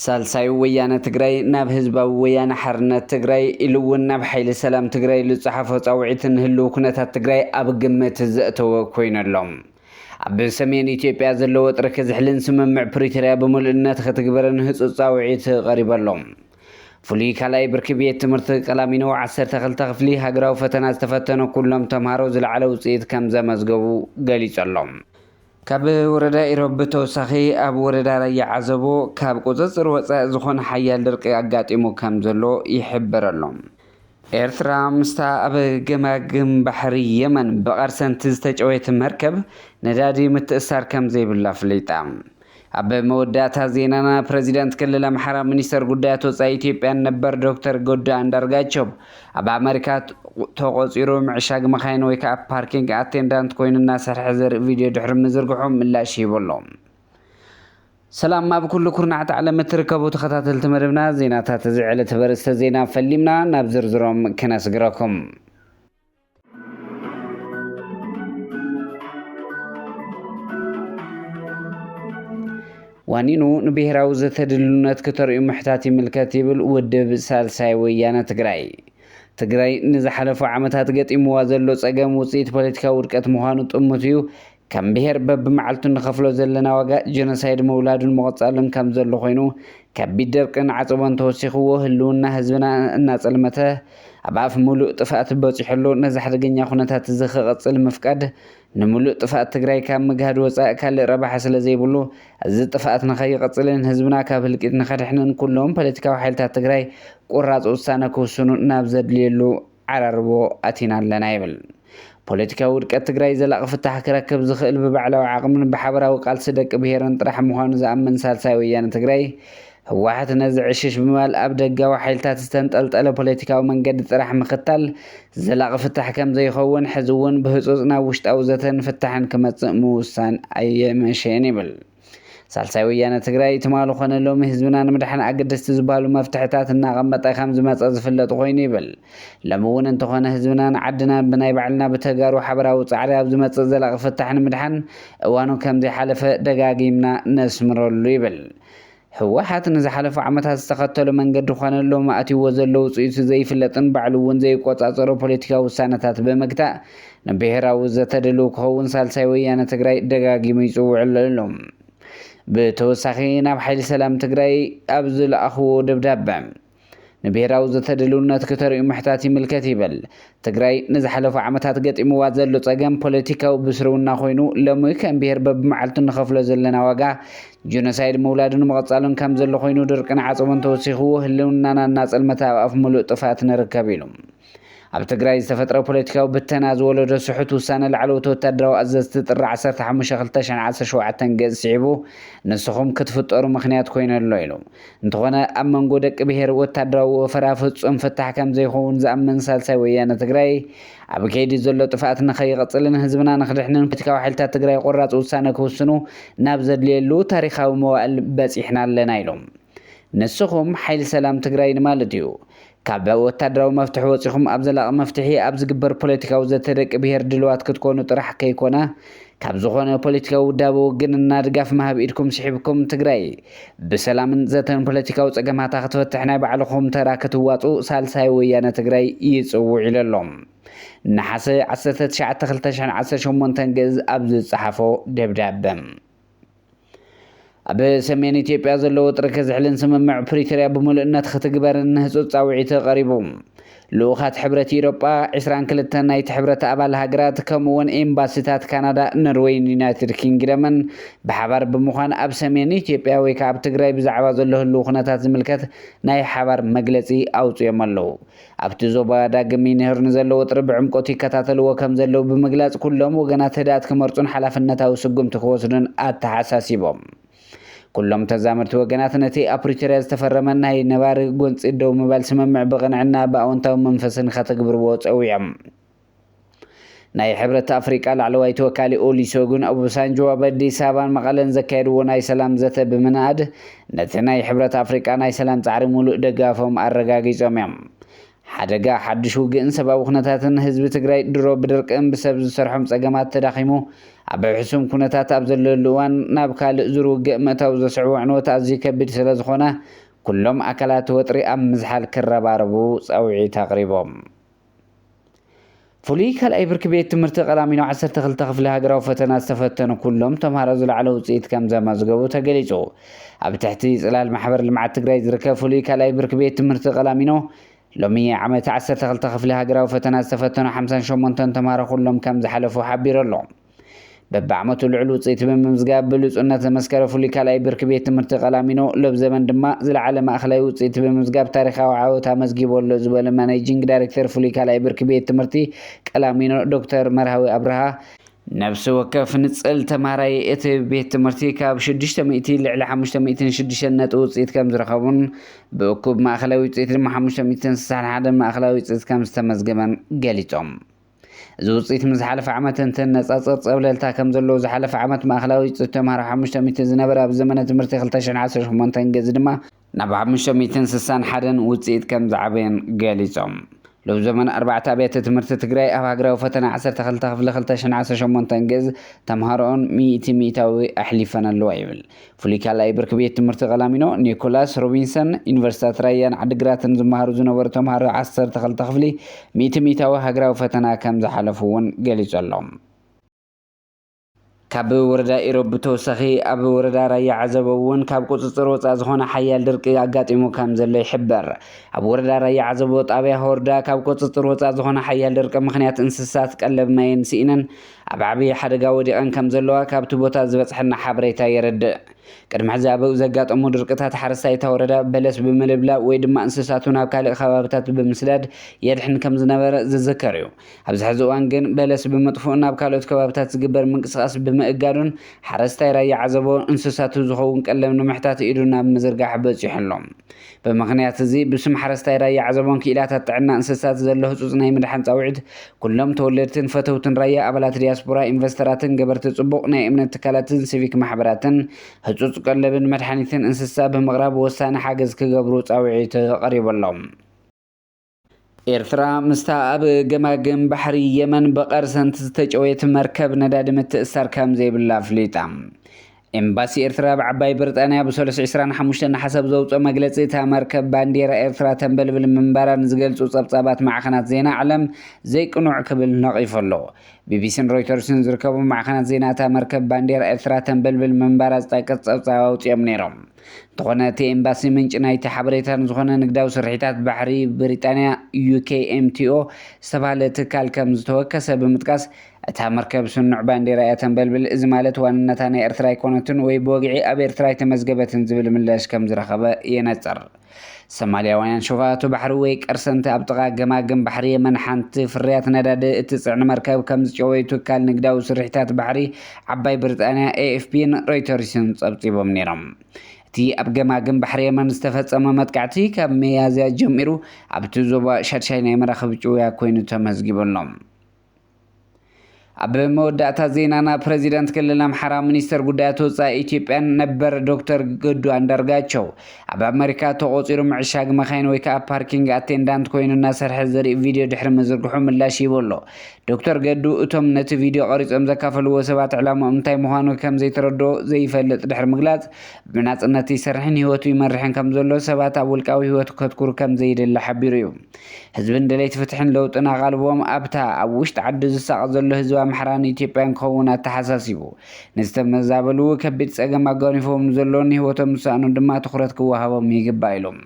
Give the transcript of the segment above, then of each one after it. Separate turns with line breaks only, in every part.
ሳልሳይ ወያነ ትግራይ ናብ ህዝባዊ ወያነ ሓርነት ትግራይ ኢሉውን ናብ ሓይሊ ሰላም ትግራይ ዝፅሓፈ ፃውዒትን ህልው ኩነታት ትግራይ ኣብ ግምት ዘእተወ ኮይነሎም ኣብ ሰሜን ኢትዮጵያ ዘሎ ወጥሪ ክዝሕልን ስምምዕ ፕሪቶሪያ ብምልእነት ክትግበርን ህፁፅ ፃውዒት ቀሪበሎም ፍሉይ ካልኣይ ብርኪ ቤት ትምህርቲ ቀላሚኖ 12 ክፍሊ ሃገራዊ ፈተና ዝተፈተኑ ኩሎም ተምሃሮ ዝለዓለ ውፅኢት ከም ዘመዝገቡ ገሊፆሎም ካብ ወረዳ ኢሮብ ብተወሳኺ ኣብ ወረዳ ራያ ዓዘቦ ካብ ቁፅፅር ወፃኢ ዝኾነ ሓያል ድርቂ ኣጋጢሙ ከም ዘሎ ይሕብረሎም ኤርትራ ምስታ ኣብ ገማግም ባሕሪ የመን ብቐርሰንቲ ዝተጨወተ መርከብ ነዳዲ ምትእሳር ከም ዘይብላ ፍሊጣ ኣብ መወዳእታ ዜናና ፕሬዚዳንት ክልል ኣምሓራ ሚኒስተር ጉዳያት ወፃኢ ኢትዮጵያ ነበር ዶክተር ጎዳ አንዳርጋቸው ኣብ ኣሜሪካ ተቆፂሩ ምዕሻግ መካይን ወይ ከዓ ፓርኪንግ አቴንዳንት ኮይኑ እናሰርሐ ዘርኢ ቪድዮ ድሕሪ ምዝርግሑ ምላሽ ሂቦሎም ሰላም ኣብ ኩሉ ኩርናዓት ዓለም እትርከቡ ተኸታተልቲ መደብና ዜናታት እዚ ዕለት በርእስተ ዜና ፈሊምና ናብ ዝርዝሮም ክነስግረኩም ዋኒኑ ንብሔራዊ ዘተድልነት ከተርእዩ ምሕታት ይምልከት ይብል ውድብ ሳልሳይ ወያነ ትግራይ ንዝሓለፉ ዓመታት ገጢምዋ ዘሎ ፀገም ውፅኢት ፖለቲካዊ ውድቀት ምዃኑ ጥሙት እዩ ከም ብሔር በብመዓልቱ ንኸፍሎ ዘለና ዋጋ ጀኖሳይድ መውላዱን መቐፃሉን ከም ዘሎ ኮይኑ ከቢድ ደርቅን ዓፀቦን ተወሲኽዎ ህልውና ህዝብና እናፀልመተ ኣብ ኣፍ ሙሉእ ጥፍኣት በፂሕሉ ነዚ ሓደገኛ ኩነታት እዚ ክቕፅል ምፍቃድ ንሙሉእ ጥፍኣት ትግራይ ካብ ምግሃድ ወፃኢ ካልእ ረብሓ ስለ ዘይብሉ እዚ ጥፍኣት ንኸይቕፅልን ህዝብና ካብ ህልቂት ንኸድሕንን ኩሎም ፖለቲካዊ ሓይልታት ትግራይ ቁራፅ ውሳነ ክውስኑ ናብ ዘድልየሉ ዓራርቦ ኣቲና ኣለና ይብል ፖለቲካዊ ውድቀት ትግራይ ዘላቒ ፍታሕ ክረክብ ዝኽእል ብባዕላዊ ዓቕምን ብሓበራዊ ቃልሲ ደቂ ብሔርን ጥራሕ ምዃኑ ዝኣምን ሳልሳይ ወያነ ትግራይ ህወሓት ነዚ ዕሽሽ ብምባል ኣብ ደጋዊ ሓይልታት ዝተንጠልጠለ ፖለቲካዊ መንገዲ ጥራሕ ምኽታል ዘላቒ ፍታሕ ከም ዘይኸውን ሕዚ እውን ብህፁፅ ናብ ውሽጣዊ ዘተን ፍታሕን ክመፅእ ምውሳን ኣየመሸን ይብል ሳልሳይ ወያነ ትግራይ ትማሉ ኮነ ሎሚ ህዝብና ንምድሓን ኣገደስቲ ዝበሃሉ መፍትሕታት እናቐመጠ ከም ዝመፀ ዝፍለጥ ኮይኑ ይብል ሎሚ እውን እንተኾነ ህዝብና ንዓድና ብናይ ባዕልና ብተጋሩ ሓበራዊ ፃዕሪ ኣብ ዝመፅእ ዘላቒ ፍታሕ ንምድሓን እዋኑ ከም ዘይሓለፈ ደጋጊምና ነስምረሉ ይብል ህወሓት ንዝሓለፉ ዓመታት ዝተኸተሉ መንገዲ ኮነ ሎሚ ኣትይዎ ዘሎ ውፅኢቱ ዘይፍለጥን ባዕሉ እውን ዘይቆፃፀሮ ፖለቲካዊ ውሳነታት ብምግታእ ንብሔራዊ ዘተድልው ክኸውን ሳልሳይ ወያነ ትግራይ ደጋጊሙ ይፅውዕሎም ብተወሳኺ ናብ ሓይሊ ሰላም ትግራይ ኣብ ዝለኣኽዎ ደብዳበ ንብሔራዊ ዘተድልውነት ከተርእዩ ምሕታት ይምልከት ይብል ትግራይ ንዝሓለፉ ዓመታት ገጢምዋ ዘሎ ፀገም ፖለቲካዊ ብስርውና ኮይኑ ሎሚ ከም ብሔር በብመዓልቱ ንኸፍሎ ዘለና ዋጋ ጀኖሳይድ መውላዱን መቐፃሉን ከም ዘሎ ኮይኑ ድርቅን ዓፀቦን ተወሲኽዎ ህልውናና እናፀልመተ ኣብ ኣፍ ሙሉእ ጥፍኣት ንርከብ ኢሉ ኣብ ትግራይ ዝተፈጥረ ፖለቲካዊ ብተና ዝወለዶ ስሑት ውሳነ ላዕለዎት ወታደራዊ ኣዘዝቲ ጥሪ 15 2017 ገጽ ስዒቡ ንስኹም ክትፍጠሩ ምክንያት ኮይነሎ ኢሉ እንተኾነ ኣብ መንጎ ደቂ ብሔር ወታደራዊ ወፈራ ፍጹም ፍታሕ ከም ዘይኸውን ዝኣምን ሳልሳይ ወያነ ትግራይ ኣብ ከይዲ ዘሎ ጥፍኣት ንኸይቐፅልን ህዝብና ንኽድሕንን ፖለቲካዊ ሓይልታት ትግራይ ቆራፅ ውሳነ ክውስኑ ናብ ዘድልየሉ ታሪኻዊ መዋዕል በፂሕና ኣለና ኢሎም ንስኹም ሓይሊ ሰላም ትግራይ ንማለት እዩ ካብ ወታደራዊ መፍትሒ ወፂኹም ኣብ ዘላቒ መፍትሒ ኣብ ዝግበር ፖለቲካዊ ዘተደቂ ብሔር ድልዋት ክትኮኑ ጥራሕ ከይኮነ ካብ ዝኾነ ፖለቲካዊ ውዳበ ውግንና ድጋፍ ማህብ ኢድኩም ስሒብኩም ትግራይ ብሰላምን ዘተን ፖለቲካዊ ፀገማታ ክትፈትሕ ናይ ባዕልኹም ተራ ክትዋፁ ሳልሳይ ወያነ ትግራይ ይፅውዕ ኢሎም ነሓሰ 19 2018 ገጽ ኣብ ዝፀሓፎ ደብዳበ ኣብ ሰሜን ኢትዮጵያ ዘሎ ወጥሪ ክዝሕልን ስምምዕ ፕሪቶሪያ ብምልእነት ክትግበርን ህፁፅ ፃውዒት ቀሪቡ ልኡኻት ሕብረት ኢሮጳ 22 ናይቲ ሕብረት ኣባል ሃገራት ከምኡውን ኤምባሲታት ካናዳ ኖርዌይን ዩናይትድ ኪንግደምን ብሓባር ብምዃን ኣብ ሰሜን ኢትዮጵያ ወይ ከዓ ኣብ ትግራይ ብዛዕባ ዘሎ ህልው ኩነታት ዝምልከት ናይ ሓባር መግለፂ ኣውፅኦም ኣለዉ ኣብቲ ዞባ ዳግም ይንህር ንዘሎ ወጥሪ ብዕምቆት ይከታተልዎ ከም ዘለው ብምግላፅ ኩሎም ወገናት ህድኣት ክመርፁን ሓላፍነታዊ ስጉምቲ ክወስዱን ኣተሓሳሲቦም ኩሎም ተዛመድቲ ወገናት ነቲ ኣብ ፕሪቶሪያ ዝተፈረመ ናይ ነባሪ ጎንፂ ደው ምባል ስምምዕ ብቕንዕና ብኣወንታዊ መንፈስን ከተግብርዎ ፀዊዖም ናይ ሕብረት ኣፍሪቃ ላዕለዋይ ተወካሊ ኦሉሴጉን ኦባሳንጆ ኣብ ኣዲስ ኣበባን መቐለን ዘካየድዎ ናይ ሰላም ዘተ ብምንኣድ ነቲ ናይ ሕብረት ኣፍሪቃ ናይ ሰላም ፃዕሪ ሙሉእ ደጋፎም ኣረጋጊፆም እዮም ሓደጋ ሓድሽ ውግእን ሰብኣዊ ኩነታትን ህዝቢ ትግራይ ድሮ ብድርቅን ብሰብ ዝሰርሖም ፀገማት ተዳኺሙ ኣብ ሕሱም ኩነታት ኣብ ዘለሉ እዋን ናብ ካልእ ዝርውግእ ምእታው ዘስዕቡ ዕንወት ኣዝዩ ከቢድ ስለ ዝኾነ ኩሎም ኣካላት ወጥሪ ኣብ ምዝሓል ክረባረቡ ፃውዒት ኣቕሪቦም ፍሉይ ካልኣይ ብርኪ ቤት ትምህርቲ ቀላሚኖ 12 ክፍሊ ሃገራዊ ፈተና ዝተፈተኑ ኩሎም ተምሃሮ ዝለዓለ ውፅኢት ከም ዘመዝገቡ ተገሊጹ። ኣብ ትሕቲ ጽላል ማሕበር ልምዓት ትግራይ ዝርከብ ፍሉይ ካልኣይ ብርኪ ቤት ትምህርቲ ቀላሚኖ ሎሚ ዓመት 12 ክፍሊ ሃገራዊ ፈተና ዝተፈተኑ 58 ተምሃሮ ኩሎም ከም ዝሓለፉ ሓቢሩ ኣሎ። በብዓመቱ ልዕል ውፅኢት ብምምዝጋብ ብሉጽነት ዘመስከረ ፍሉይ ካልኣይ ብርኪ ቤት ትምህርቲ ቀላሚኖ ሎብ ዘመን ድማ ዝለዓለ ማእኸላይ ውፅኢት ብምምዝጋብ ታሪኻዊ ዓወት ኣመዝጊቡ ኣሎ ዝበለ ማኔጂንግ ዳይሬክተር ፍሉይ ካልኣይ ብርኪ ቤት ትምህርቲ ቀላሚኖ ዶክተር መርሃዊ አብርሃ ነፍሲ ወከፍ ንጽል ተምሃራይ እቲ ቤት ትምህርቲ ካብ 600 ልዕሊ 506 ነጥቢ ውፅኢት ከም ዝረኸቡን ብእኩብ ማእኸላይ ውፅኢት ድማ 561 ማእኸላይ ውፅኢት ከም ዝተመዝገበን ገሊጾም። እዚ ውፅኢት ምስ ሓለፈ ዓመት እንትነጻጸር ጸብለልታ ከም ዘለዎ ዝሓለፈ ዓመት ማእኸላዊ ውፅኢት ተምሃሮ 500 ዝነበረ ኣብ ዘመነ ትምህርቲ 2018 ገዝ ድማ ናብ 561 ውፅኢት ከም ዝዓበየን ገሊጾም። ሎብ ዘመን 4 ኣብያተ ትምህርቲ ትግራይ ኣብ ሃገራዊ ፈተና 12 ክፍሊ 2018 ገዝ ተምሃሮን 100% ኣሕሊፈን ኣለዋ ይብል። ፍሉይ ካልኣይ ብርኪ ቤት ትምህርቲ ቀላሚኖ ኒኮላስ ሮቢንሰን ዩኒቨርሲታት ራያን ዓዲግራትን ዝመሃሩ ዝነበሩ ተምሃሮ 12 ክፍሊ 100% ሃገራዊ ፈተና ከም ዝሓለፉ እውን ገሊጹ ኣሎ። ካብ ወረዳ ኢሮብ ብተወሳኺ ኣብ ወረዳ ራያ ዓዘቦ እውን ካብ ቁፅፅር ወፃእ ዝኾነ ሓያል ድርቂ ኣጋጢሙ ከም ዘሎ ይሕበር። ኣብ ወረዳ ራያ ዓዘቦ ጣብያ ወረዳ ካብ ቁፅፅር ወፃእ ዝኾነ ሓያል ድርቂ ምክንያት እንስሳት ቀለብ ማይን ስኢነን ኣብ ዓብዪ ሓደጋ ወዲቐን ከም ዘለዋ ካብቲ ቦታ ዝበፅሐና ሓበሬታ የረድእ። ቅድሚ ሕዚ ኣብ ዘጋጠሙ ድርቅታት ሓረስታይ ወረዳ በለስ ብምልብላዕ ወይ ድማ እንስሳቱ ናብ ካልእ ከባቢታት ብምስዳድ የድሕን ከም ዝነበረ ዝዝከር እዩ። ኣብዚ ሕዚ እዋን ግን በለስ ብምጥፉእ ናብ ካልኦት ከባቢታት ዝግበር ምንቅስቓስ ብምእጋዱን ሓረስታይ ራያ ዓዘቦ እንስሳቱ ዝኸውን ቀለብ ንምሕታት ኢዱ ናብ ምዝርጋሕ በፂሑ ኣሎ። ብምክንያት እዚ ብስም ሓረስታይ ራያ ዓዘቦን ክኢላታት ጥዕና እንስሳት ዘሎ ህፁፅ ናይ ምድሓን ፃውዒት ኩሎም ተወለድትን ፈተውትን ራያ ኣባላት ዲያስፖራ ኢንቨስተራትን ገበርቲ ጽቡቕ ናይ እምነት ትካላትን ሲቪክ ማሕበራትን ህፁፅ ቀለብን መድሓኒትን እንስሳ ብምቕራብ ወሳኒ ሓገዝ ክገብሩ ፃውዒት ቀሪቦሎም። ኤርትራ ምስታ ኣብ ገማግም ባሕሪ የመን በቐርሰንቲ ዝተጨወየት መርከብ ነዳዲ ምትእስሳር ከም ዘይብላ ኣፍሊጣ። ኤምባሲ ኤርትራ ብዓባይ ብሪጣንያ ብ325 ሓሰብ ዘውፅኦ መግለፂ እታ መርከብ ባንዴራ ኤርትራ ተንበልብል ምንባራን ዝገልጹ ጸብጻባት ማዕኸናት ዜና ዓለም ዘይቅኑዕ ክብል ነቒፉ ኣሎ። ቢቢሲን ሮይተርስን ዝርከቡ ማዕኸናት ዜና እታ መርከብ ባንዴራ ኤርትራ ተንበልብል ምንባራ ዝጠቅስ ጸብጻብ ኣውፂኦም ነይሮም። እንተኾነ እቲ ኤምባሲ ምንጭ ናይቲ ሓበሬታን ዝኾነ ንግዳዊ ስርሒታት ባሕሪ ብሪጣንያ UKMTO ዝተባህለ ትካል ከም ዝተወከሰ ብምጥቃስ እታ መርከብ ስኑዕ ባንዴራ እያ ተንበልብል እዚ ማለት ዋንነታ ናይ ኤርትራ ኣይኮነትን ወይ ብወግዒ ኣብ ኤርትራ ተመዝገበትን ዝብል ምላሽ ከም ዝረኸበ የነፅር። ሰማልያውያን ሸፋቱ ባሕሪ ወይ ቀርሰንቲ ኣብ ጥቓ ገማግም ባሕሪ የመን ሓንቲ ፍርያት ነዳዲ እትፅዕኒ መርከብ ከም ዝጨወዩ ትካል ንግዳዊ ስርሒታት ባሕሪ ዓባይ ብሪጣንያ AFPን ሮይተርስን ጸብጺቦም ነይሮም። እቲ ኣብ ገማግም ባሕሪ የመን ዝተፈጸመ መጥቃዕቲ ካብ መያዝያ ጀሚሩ ኣብቲ ዞባ ሻድሻይ ናይ መራኸቢ ጭውያ ኮይኑ ተመዝጊቡ ኣሎ። ኣብ መወዳእታ ዜናና ፕሬዚዳንት ክልል ኣምሓራ ሚኒስተር ጉዳያት ወፃኢ ኢትዮጵያን ነበር ዶክተር ገዱ አንዳርጋቸው ኣብ ኣሜሪካ ተቆፂሩ ምዕሻግ መኻይን ወይ ከዓ ፓርኪንግ አቴንዳንት ኮይኑ እናሰርሐ ዘርኢ ቪድዮ ድሕሪ ምዝርግሑ ምላሽ ይህቡ ኣሎ። ዶክተር ገዱ እቶም ነቲ ቪድዮ ቀሪፆም ዘካፈልዎ ሰባት ዕላምኦም እንታይ ምዃኑ ከም ዘይተረድኦ ዘይፈልጥ ድሕሪ ምግላፅ ብናፅነት ይሰርሕን ህይወቱ ይመርሕን ከም ዘሎ ሰባት ኣብ ውልቃዊ ህይወቱ ከትኩሩ ከም ዘይደሊ ሓቢሩ እዩ። ህዝብን ድሌት ፍትሕን ለውጥን ኣቓልቦም ኣብታ ኣብ ውሽጢ ዓዲ ዝሳቕ ዘሎ ህዝቢ ኣምሓራን ኢትዮጵያን ክኸውን ኣተሓሳሲቡ ንዝተመዛበሉ ከቢድ ፀገም ኣጓኒፎም ዘሎን ህይወቶም ዝሰኣኑ ድማ ትኩረት ክወሃቦም ይግባእ ኢሎም።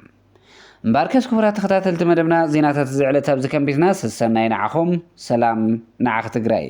እምበር ከስ ክቡራት ተኸታተልቲ መደብና ዜናታት ዝዕለት ኣብዚ ከንቢትና ሰናይ ንዓኹም ሰላም ንዓኽ ትግራይ